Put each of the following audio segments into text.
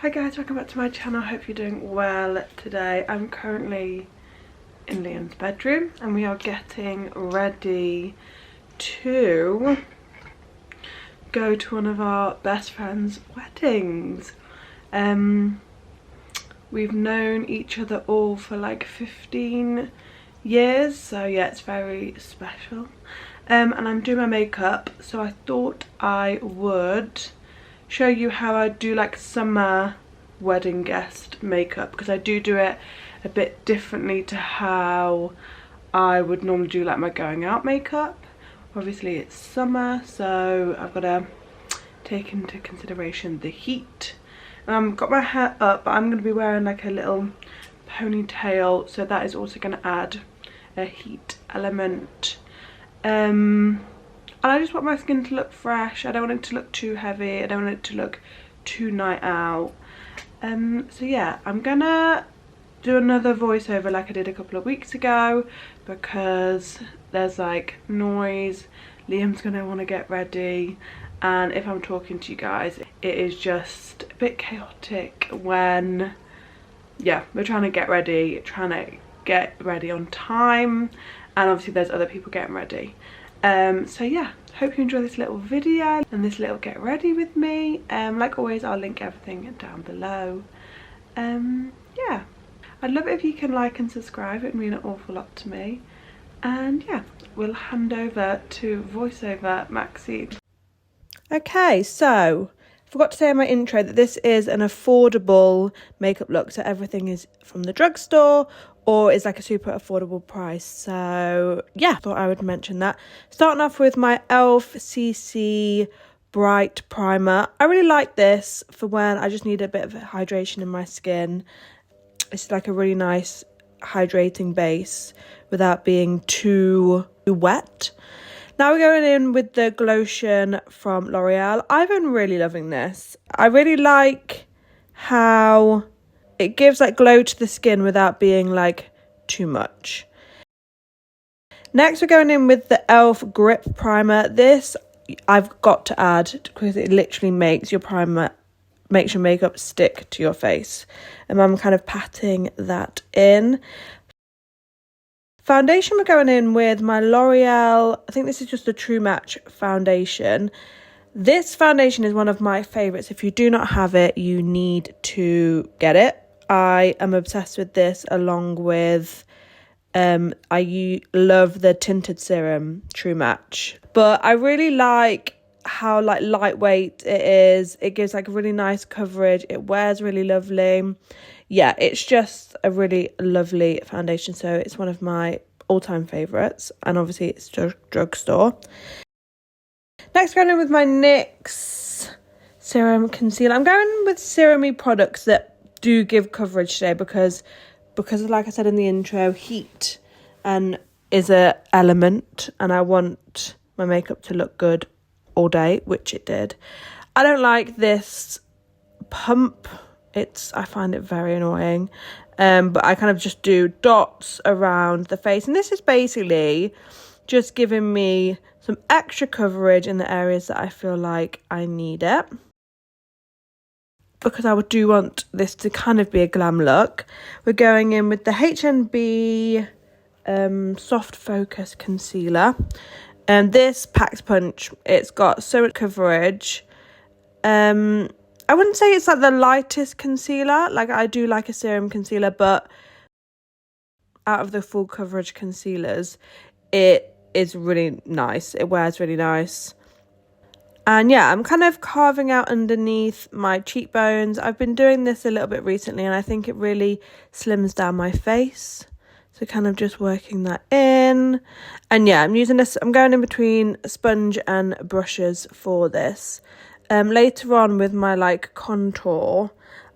Hi guys, welcome back to my channel. I hope you're doing well today. I'm currently in Liam's bedroom and we are getting ready to go to one of our best friends' weddings. We've known each other all for like 15 years, so yeah, it's very special. And I'm doing my makeup, so I thought I would show you how I do like summer wedding guest makeup, because I do it a bit differently to how I would normally do like my going out makeup. Obviously it's summer, so I've got to take into consideration the heat. Got my hair up, but I'm going to be wearing like a little ponytail, so that is also going to add a heat element. And I just want my skin to look fresh. I don't want it to look too heavy. I don't want it to look too night out. So yeah, I'm gonna do another voiceover like I did a couple of weeks ago, because there's like noise. Liam's gonna want to get ready, and if I'm talking to you guys, it is just a bit chaotic when, yeah, we're trying to get ready on time, and obviously there's other people getting ready. So yeah, hope you enjoy this little video and this little get ready with me. Like always, I'll link everything down below. Yeah, I'd love it if you can like and subscribe. It would mean an awful lot to me. And yeah, we'll hand over to voiceover Maxine. Okay, so forgot to say in my intro that this is an affordable makeup look, so everything is from the drugstore or is like a super affordable price. So yeah, thought I would mention that. Starting off with my e.l.f. CC Bright Primer. I really like this for when I just need a bit of hydration in my skin. It's like a really nice hydrating base without being too wet. Now we're going in with the GLOTION from L'Oreal. I've been really loving this. I really like how it gives like glow to the skin without being like too much. Next we're going in with the e.l.f. Grip Primer. This I've got to add because it literally makes your makeup stick to your face. And I'm kind of patting that in. Foundation, we're going in with my L'Oreal, I think this is just a True Match foundation. This foundation is one of my favourites. If you do not have it, you need to get it. I am obsessed with this, along with I love the tinted serum True Match. But I really like how like lightweight it is. It gives like a really nice coverage. It wears really lovely. Yeah, it's just a really lovely foundation. So it's one of my all-time favourites. And obviously it's drugstore. Next, going in with my NYX Serum Concealer. I'm going with serum-y products that do give coverage today because like I said in the intro, heat and is a element, and I want my makeup to look good all day, which it did. I don't like this pump. I find it very annoying. But I kind of just do dots around the face, and this is basically just giving me some extra coverage in the areas that I feel like I need it, because I do want this to kind of be a glam look. We're going in with the HNB Soft Focus Concealer. And this packs punch. It's got so much coverage. I wouldn't say it's like the lightest concealer. Like, I do like a serum concealer, but out of the full coverage concealers, it is really nice. It wears really nice. And yeah, I'm kind of carving out underneath my cheekbones. I've been doing this a little bit recently, and I think it really slims down my face. So kind of just working that in. And yeah, I'm using this. I'm going in between sponge and brushes for this. Later on with my like contour,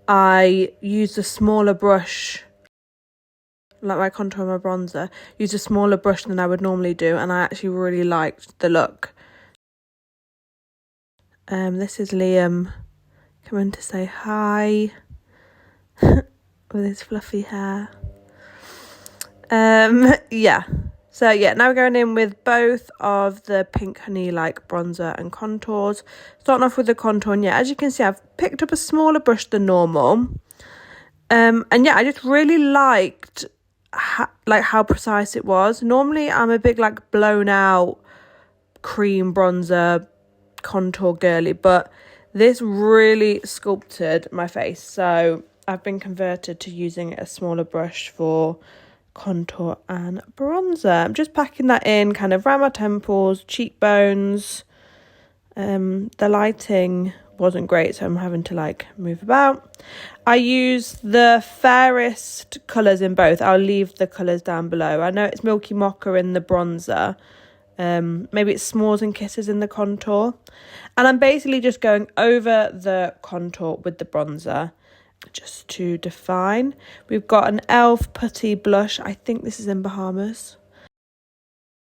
I use a smaller brush, like my contour and my bronzer. Use a smaller brush than I would normally do, and I actually really liked the look. This is Liam coming to say hi with his fluffy hair. Yeah, So yeah, now we're going in with both of the Pink Honey like bronzer and contours. Starting off with the contour, and yeah, as you can see, I've picked up a smaller brush than normal. And yeah, I just really liked how precise it was. Normally I'm a big like blown out cream bronzer contour girly, but this really sculpted my face, so I've been converted to using a smaller brush for contour and bronzer. I'm just packing that in kind of around my temples, cheekbones. The lighting wasn't great, so I'm having to like move about. I use the fairest colours in both. I'll leave the colours down below. I know it's Milky Mocha in the bronzer. Maybe it's S'mores and Kisses in the contour. And I'm basically just going over the contour with the bronzer just to define. We've got an e.l.f. putty blush. I think this is in Bahamas.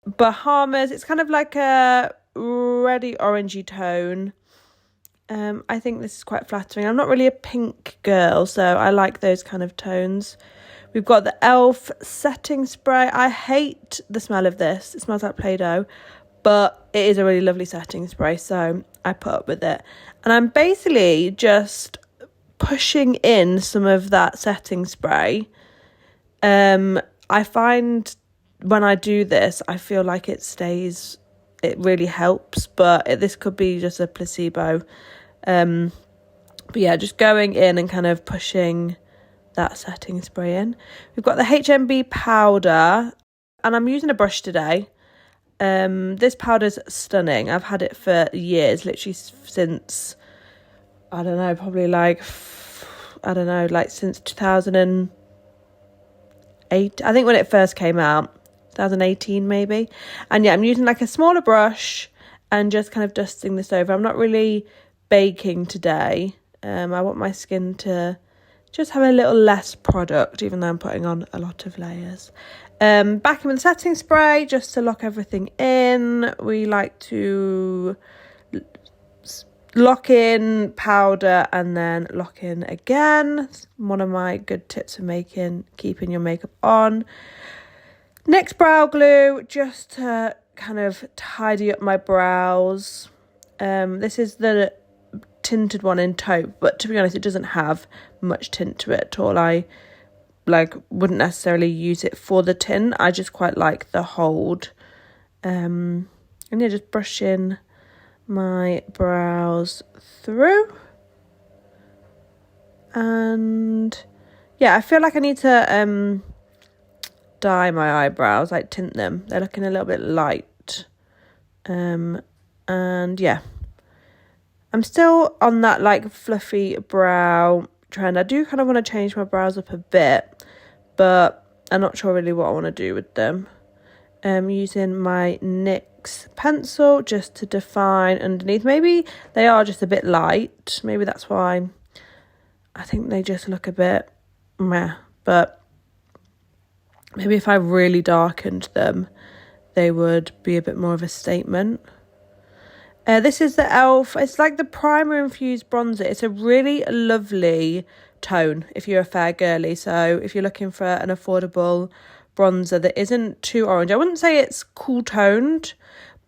It's kind of like a reddy orangey tone. I think this is quite flattering. I'm not really a pink girl, so I like those kind of tones. We've got the e.l.f. setting spray. I hate the smell of this. It smells like Play-Doh, but it is a really lovely setting spray, so I put up with it. And I'm basically just pushing in some of that setting spray. I find when I do this, I feel like it really helps, but this could be just a placebo. But yeah, just going in and kind of pushing that setting spray in. We've got the HMB powder, and I'm using a brush today. This powder's stunning. I've had it for years, literally since, I don't know, probably since 2008. I think when it first came out, 2018 maybe. And yeah, I'm using like a smaller brush and just kind of dusting this over. I'm not really baking today. I want my skin to just have a little less product, even though I'm putting on a lot of layers. Back in with the setting spray, just to lock everything in. We like to lock in, powder, and then lock in again. One of my good tips for keeping your makeup on. NYX brow glue, just to kind of tidy up my brows. This is the tinted one in taupe, but to be honest, it doesn't have much tint to it at all. I wouldn't necessarily use it for the tint. I just quite like the hold. And yeah, just brushing my brows through. And yeah, I feel like I need to dye my eyebrows, like tint them. They're looking a little bit light. And yeah, I'm still on that like fluffy brow trend. I do kind of want to change my brows up a bit, but I'm not sure really what I want to do with them. Using my NYX pencil just to define underneath. Maybe they are just a bit light. Maybe that's why I think they just look a bit meh. But maybe if I really darkened them, they would be a bit more of a statement. This is the e.l.f. It's like the primer infused bronzer. It's a really lovely tone if you're a fair girly. So if you're looking for an affordable bronzer that isn't too orange. I wouldn't say it's cool toned,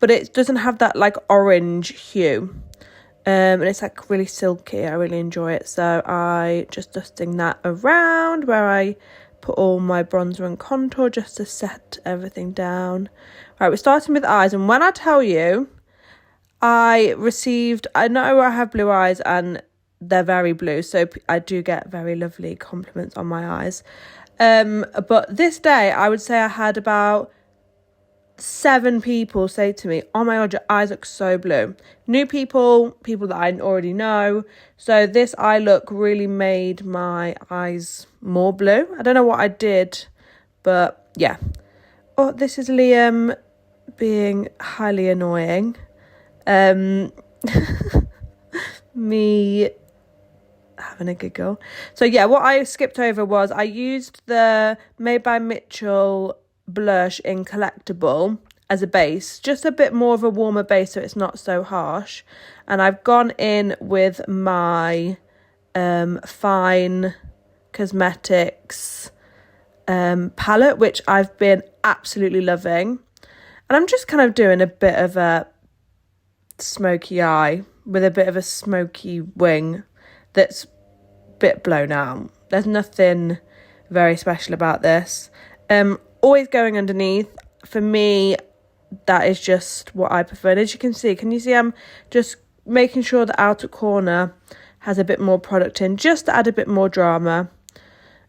but it doesn't have that like orange hue. And it's like really silky. I really enjoy it. So I just dusting that around where I put all my bronzer and contour just to set everything down. Right, we're starting with eyes. And when I tell you, I know I have blue eyes and they're very blue, so I do get very lovely compliments on my eyes. But this day, I would say I had about 7 people say to me, oh my god, your eyes look so blue. New people that I already know. So this eye look really made my eyes more blue. I don't know what I did, but yeah. Oh, this is Liam being highly annoying. Me having a giggle. So yeah, what I skipped over was I used the Made by Mitchell blush in Collectible as a base, just a bit more of a warmer base so it's not so harsh. And I've gone in with my Fine Cosmetics palette, which I've been absolutely loving. And I'm just kind of doing a bit of a smoky eye with a bit of a smoky wing that's a bit blown out. There's nothing very special about this. Always going underneath. For me, that is just what I prefer. And as you can see I'm just making sure the outer corner has a bit more product in, just to add a bit more drama.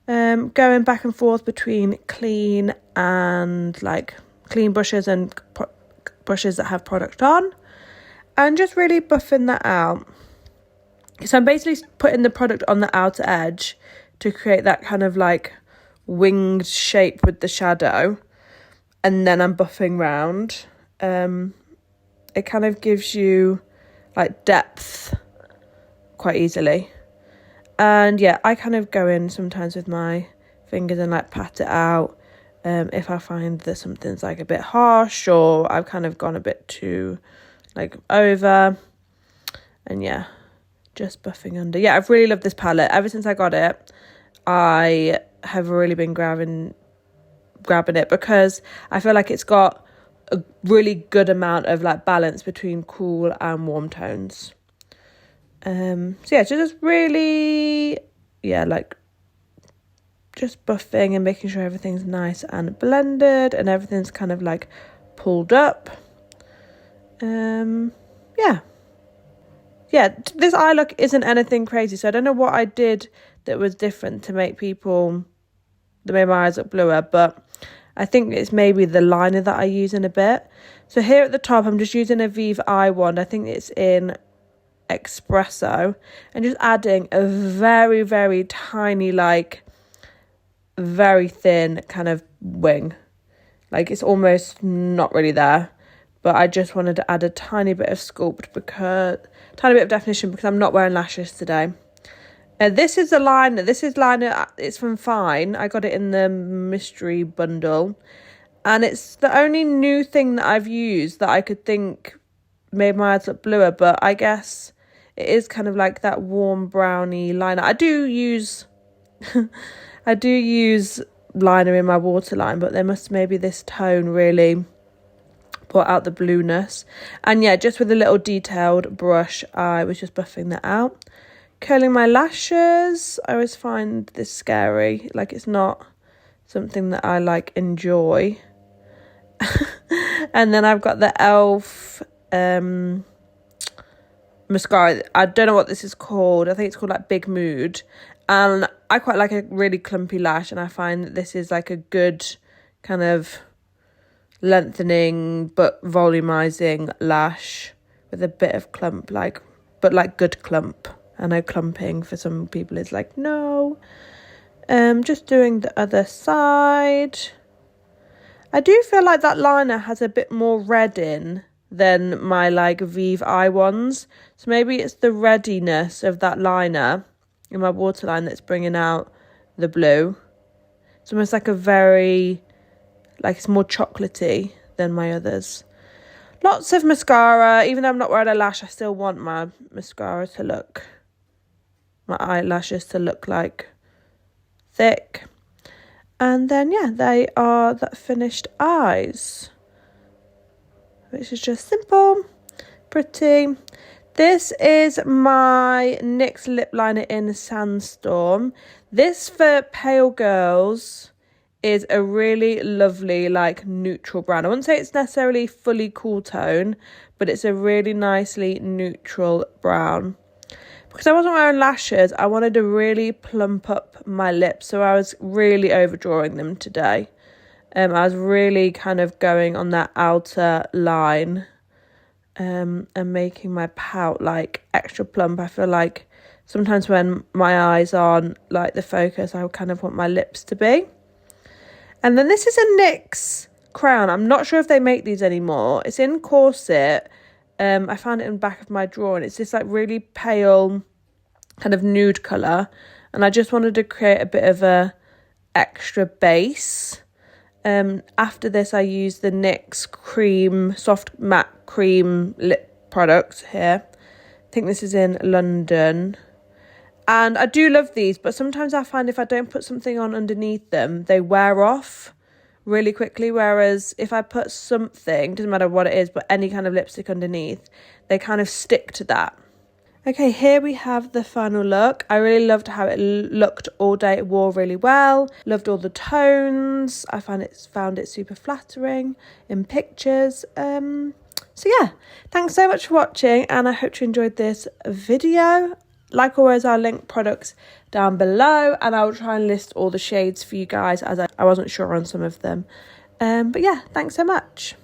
Going back and forth between clean and like clean brushes and brushes that have product on, and just really buffing that out. So I'm basically putting the product on the outer edge to create that kind of like winged shape with the shadow, and then I'm buffing round. It kind of gives you like depth quite easily. And yeah, I kind of go in sometimes with my fingers and like pat it out if I find that something's like a bit harsh, or I've kind of gone a bit too like over. And yeah, just buffing under. Yeah, I've really loved this palette. Ever since I got it, I have really been grabbing it because I feel like it's got a really good amount of like balance between cool and warm tones. So yeah, just really, yeah, like just buffing and making sure everything's nice and blended and everything's kind of like pulled up. Yeah, this eye look isn't anything crazy, so I don't know what I did that was different to make my eyes look bluer, but I think it's maybe the liner that I use in a bit. So here at the top, I'm just using a Vive eye wand. I think it's in Espresso, and just adding a very, very tiny, like very thin kind of wing. Like it's almost not really there, but I just wanted to add a tiny bit of definition because I'm not wearing lashes today. This is a liner. This is liner. It's from Fine. I got it in the mystery bundle, and it's the only new thing that I've used that I could think made my eyes look bluer. But I guess it is kind of like that warm browny liner. I do use liner in my waterline, but there must maybe this tone really put out the blueness. And yeah, just with a little detailed brush, I was just buffing that out. Curling my lashes, I always find this scary. Like it's not something that I like enjoy. And then I've got the e.l.f. mascara. I don't know what this is called. I think it's called like Big Mood. And I quite like a really clumpy lash, and I find that this is like a good kind of lengthening but volumizing lash with a bit of clump, but good clump. I know clumping for some people is like no. Just doing the other side. I do feel like that liner has a bit more red in than my like Vive eye ones, so maybe it's the reddiness of that liner in my waterline that's bringing out the blue. It's almost like a very, like it's more chocolatey than my others. Lots of mascara. Even though I'm not wearing a lash, I still want my mascara to look, my eyelashes to look like thick. And then yeah, they are the finished eyes, which is just simple, pretty. This is my NYX lip liner in Sandstorm. This for pale girls is a really lovely like neutral brown. I wouldn't say it's necessarily fully cool tone, but it's a really nicely neutral brown. Because I wasn't wearing lashes, I wanted to really plump up my lips, so I was really overdrawing them today. I was really kind of going on that outer line and making my pout like extra plump. I feel like sometimes when my eyes aren't like the focus, I kind of want my lips to be. And then this is a NYX crown. I'm not sure if they make these anymore. It's in corset. I found it in the back of my drawer, and it's this like really pale kind of nude colour, and I just wanted to create a bit of a extra base. After this, I used the NYX cream, soft matte cream lip product here. I think this is in London, and I do love these, but sometimes I find if I don't put something on underneath them, they wear off really quickly, whereas if I put something, doesn't matter what it is, but any kind of lipstick underneath, they kind of stick to that. Okay, here we have the final look. I really loved how it looked all day. It wore really well. Loved all the tones. I found it super flattering in pictures. So yeah, thanks so much for watching, and I hope you enjoyed this video. Like always, I'll link products down below, and I'll try and list all the shades for you guys, as I wasn't sure on some of them. But yeah, thanks so much.